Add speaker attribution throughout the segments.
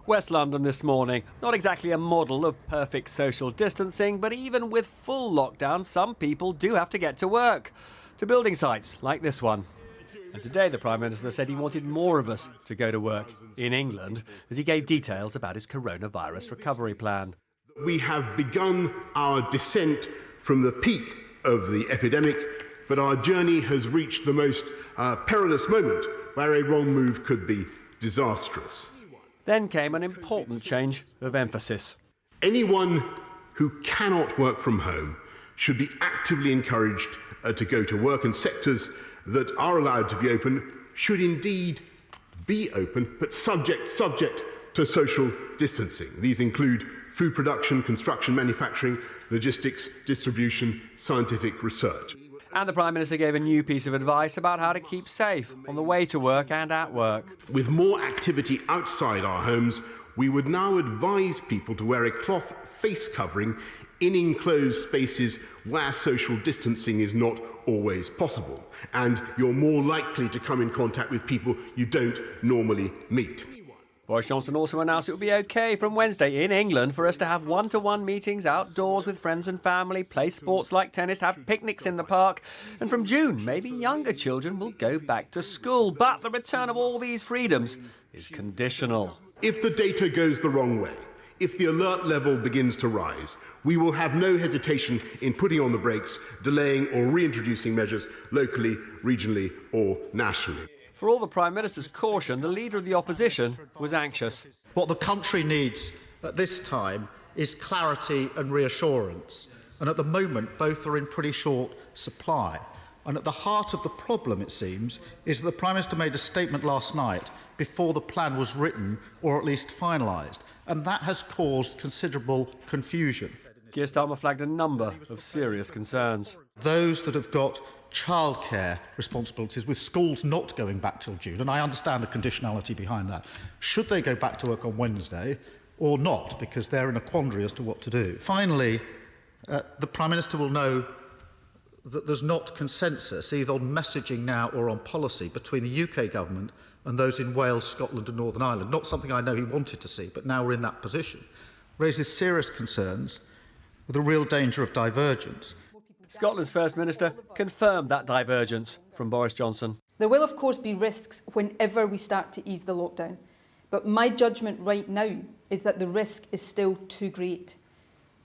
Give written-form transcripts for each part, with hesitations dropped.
Speaker 1: West London this morning. Not exactly a model of perfect social distancing, but even with full lockdown, some people do have to get to work. To building sites like this one. And today the Prime Minister said he wanted more of us to go to work in England as he gave details about his coronavirus recovery plan.
Speaker 2: We have begun our descent from the peak of the epidemic, but our journey has reached the most perilous moment where a wrong move could be disastrous.
Speaker 1: Then came an important change of emphasis.
Speaker 2: Anyone who cannot work from home should be actively encouraged to go to work, and sectors that are allowed to be open should indeed be open, but subject to social distancing. These include food production, construction, manufacturing, logistics, distribution, scientific research.
Speaker 1: And the Prime Minister gave a new piece of advice about how to keep safe on the way to work and at work.
Speaker 2: With more activity outside our homes, we would now advise people to wear a cloth face covering in enclosed spaces where social distancing is not always possible, and you're more likely to come in contact with people you don't normally meet.
Speaker 1: Boris Johnson also announced it would be OK from Wednesday in England for us to have one-to-one meetings outdoors with friends and family, play sports like tennis, have picnics in the park. And from June, maybe younger children will go back to school. But the return of all these freedoms is conditional.
Speaker 2: If the data goes the wrong way, if the alert level begins to rise, we will have no hesitation in putting on the brakes, delaying or reintroducing measures locally, regionally or nationally.
Speaker 1: For all the Prime Minister's caution, the leader of the opposition was anxious.
Speaker 3: What the country needs at this time is clarity and reassurance. And at the moment, both are in pretty short supply. And at the heart of the problem, it seems, is that the Prime Minister made a statement last night before the plan was written or at least finalised. And that has caused considerable confusion.
Speaker 1: KEIR STARMER flagged a number of serious concerns.
Speaker 3: Those that have got childcare responsibilities, with schools not going back till June, and I understand the conditionality behind that, should they go back to work on Wednesday or not, because they're in a quandary as to what to do. Finally, the Prime Minister will know that there's not consensus either on messaging now or on policy between the UK government and those in Wales, Scotland and Northern Ireland. Not something I know he wanted to see, but now we're in that position. Raises serious concerns with a real danger of divergence.
Speaker 1: Scotland's First Minister confirmed that divergence from Boris Johnson.
Speaker 4: There will, of course, be risks whenever we start to ease the lockdown. But my judgment right now is that the risk is still too great.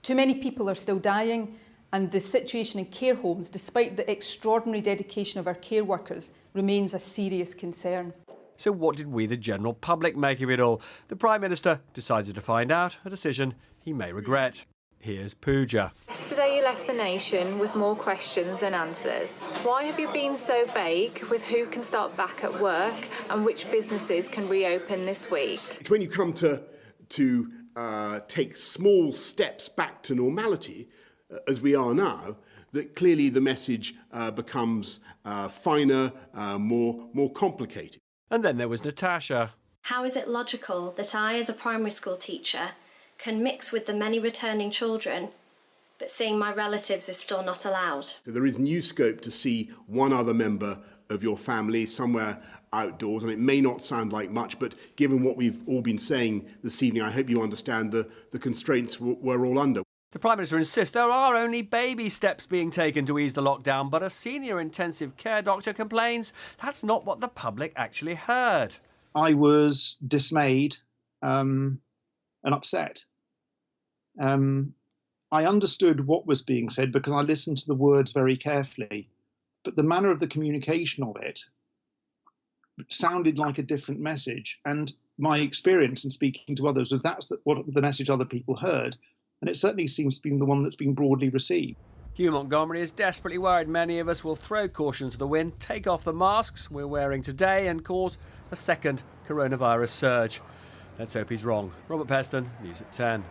Speaker 4: Too many people are still dying, and the situation in care homes, despite the extraordinary dedication of our care workers, remains a serious concern.
Speaker 1: So what did we, the general public, make of it all? The Prime Minister decided to find out, a decision he may regret. Here's Pooja.
Speaker 5: Yesterday you left the nation with more questions than answers. Why have you been so vague with who can start back at work and which businesses can reopen this week?
Speaker 2: It's when you come to take small steps back to normality, as we are now, that clearly the message becomes finer, more complicated.
Speaker 1: And then there was Natasha.
Speaker 6: How is it logical that I, as a primary school teacher, can mix with the many returning children, but seeing my relatives is still not allowed?
Speaker 2: So there is new scope to see one other member of your family somewhere outdoors, and it may not sound like much, but given what we've all been saying this evening, I hope you understand the constraints we're all under.
Speaker 1: The Prime Minister insists there are only baby steps being taken to ease the lockdown, but a senior intensive care doctor complains that's not what the public actually heard.
Speaker 7: I was dismayed and upset. I understood what was being said because I listened to the words very carefully, but the manner of the communication of it sounded like a different message. And my experience in speaking to others was that's what the message other people heard, and it certainly seems to be the one that's been broadly received.
Speaker 1: Hugh Montgomery is desperately worried many of us will throw caution to the wind, take off the masks we're wearing today and cause a second coronavirus surge. Let's hope he's wrong. Robert Peston, News at 10.